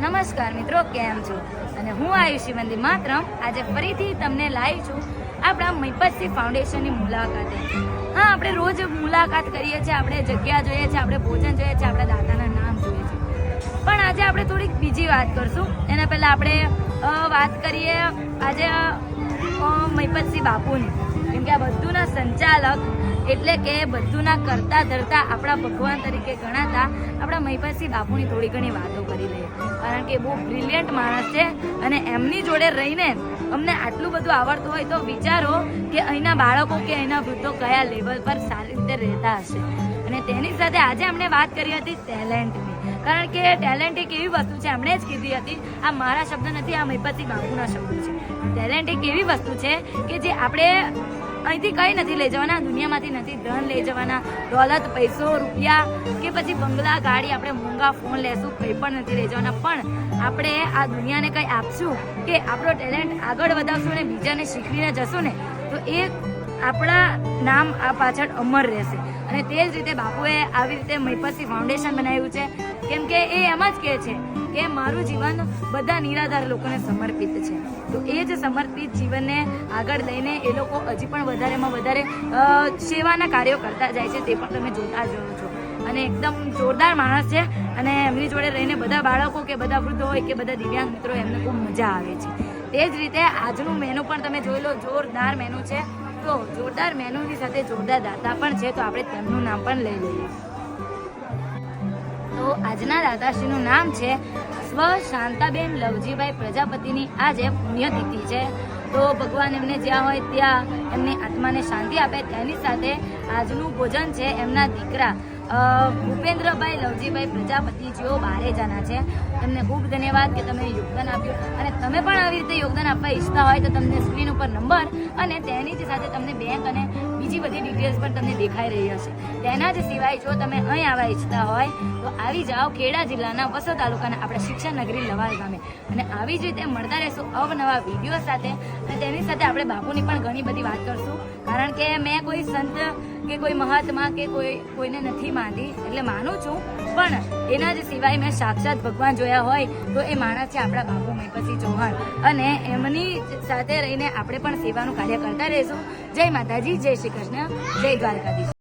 નમસ્કાર મિત્રો, કેમ છો? અને હું આયુષી મંદિર માત્રમ આજે ફરીથી તમને લાવી છું આપણા મહિપતસિંહ ફાઉન્ડેશનની મુલાકાતે. હા, આપણે રોજ મુલાકાત કરીએ છીએ, આપણે જગ્યા જોઈએ છીએ, આપણે ભોજન જોઈએ છીએ, આપણા દાદાના નામ જોઈએ છે. પણ આજે આપણે થોડીક બીજી વાત કરશું. એના પહેલાં આપણે વાત કરીએ આજે મહિપતસિંહ બાપુની, કેમ કે આ બધુંના સંચાલક એટલે કે બધુંના કરતા ધરતા આપણા ભગવાન તરીકે ગણાતા આપણા મહિપતસિંહ બાપુની થોડી ઘણી વાતો કરી લઈએ, કારણ કે બહુ બ્રિલિયન્ટ માણસ છે. અને એમની જોડે રહીને અમને આટલું બધું આવડતું હોય તો વિચારો કે અહીંના બાળકો કે અહીંના વૃદ્ધો કયા લેવલ પર સારી રીતે રહેતા હશે. અને તેની સાથે આજે અમને વાત કરી હતી ટેલેન્ટની, કારણ કે ટેલેન્ટ એક એવી વસ્તુ છે, એમણે જ કીધી હતી, આ મારા શબ્દ નથી, આ મહિપતસિંહ બાપુના શબ્દ છે. ટેલેન્ટ એક એવી વસ્તુ છે કે જે આપણે અહીંથી કંઈ નથી લઈ જવાના, દુનિયામાંથી નથી ધન લઈ જવાના, દોલત, પૈસો, રૂપિયા કે પછી બંગલા, ગાડી, આપણે મોંઘા ફોન લેશું, કંઈ પણ નથી લઈ જવાના. પણ આપણે આ દુનિયાને કંઈ આપશું કે આપણો ટેલેન્ટ આગળ વધારશું અને બીજાને શીખવીને જશું ને, તો એ આપણા નામ આ પાછળ અમર રહેશે. અને તે જ રીતે બાપુએ આવી રીતે મહિપતસિંહ ફાઉન્ડેશન બનાવ્યું છે, કેમ કે એ એમ જ કહે છે કે મારું જીવન બધા નિરાધાર લોકોને સમર્પિત છે. તો એ જ સમર્પિત જીવનને આગળ લઈને એ લોકો હજી પણ વધારેમાં વધારે સેવાના કાર્યો કરતા જાય છે, તે પણ તમે જોતા જ રહો છો. અને એકદમ જોરદાર માણસ છે, અને એમની જોડે રહીને બધા બાળકો કે બધા વૃદ્ધો હોય કે બધા દિવ્યાંગ મિત્રો એમને ખૂબ મજા આવે છે. તે જ રીતે આજનું મેનુ પણ તમે જોઈ લો, જોરદાર મેનુ છે. તો જોરદાર મેનુની સાથે જોરદાર દાતા પણ છે, તો આપણે તેમનું નામ પણ લઈ લઈએ. તો આજના દાતાશ્રીનું નામ છે સ્વ શાંતાબેન લવજીભાઈ પ્રજાપતિની આજે પુણ્યતિથિ છે. તો ભગવાન એમને જ્યાં હોય ત્યાં એમની આત્માને શાંતિ આપે. તેની સાથે આજનું ભોજન છે એમના દીકરા ભૂપેન્દ્રભાઈ લવજીભાઈ પ્રજાપતિ, જેઓ બારેજાના છે. તમને ખૂબ ધન્યવાદ કે તમે યોગદાન આપ્યું, અને તમે પણ આવી રીતે યોગદાન આપવા ઈચ્છતા હોય તો તમને સ્ક્રીન ઉપર નંબર અને તેની જ સાથે તમને બેંક અને બીજી બધી ડિટેલ્સ પણ તમને દેખાઈ રહી હશે. તેના જ સિવાય જો તમે અહીં આવવા ઈચ્છતા હોય તો આવી જાઓ ખેડા જિલ્લાના વસો તાલુકાના આપણા શિક્ષણ નગરી લવાલ ગામે. અને આવી જ રીતે મળતા રહેશું અવનવા વિડીયો સાથે. અને તેની સાથે આપણે બાપુની પણ ઘણી બધી વાત કરશું, કારણ કે મેં કોઈ સંત કે કોઈ મહાત્મા કે કોઈને નથી માનતી, એટલે માનું છું, પણ એના જ સિવાય મેં સાક્ષાત ભગવાન જોયા હોય તો એ માણસ છે આપણા બાપુ મહિપતસિંહ ચૌહાણ. અને એમની સાથે રહીને આપણે પણ સેવાનું કાર્ય કરતા રહીશું. જય માતાજી, જય શ્રી કૃષ્ણ, જય દ્વારકાધીશ.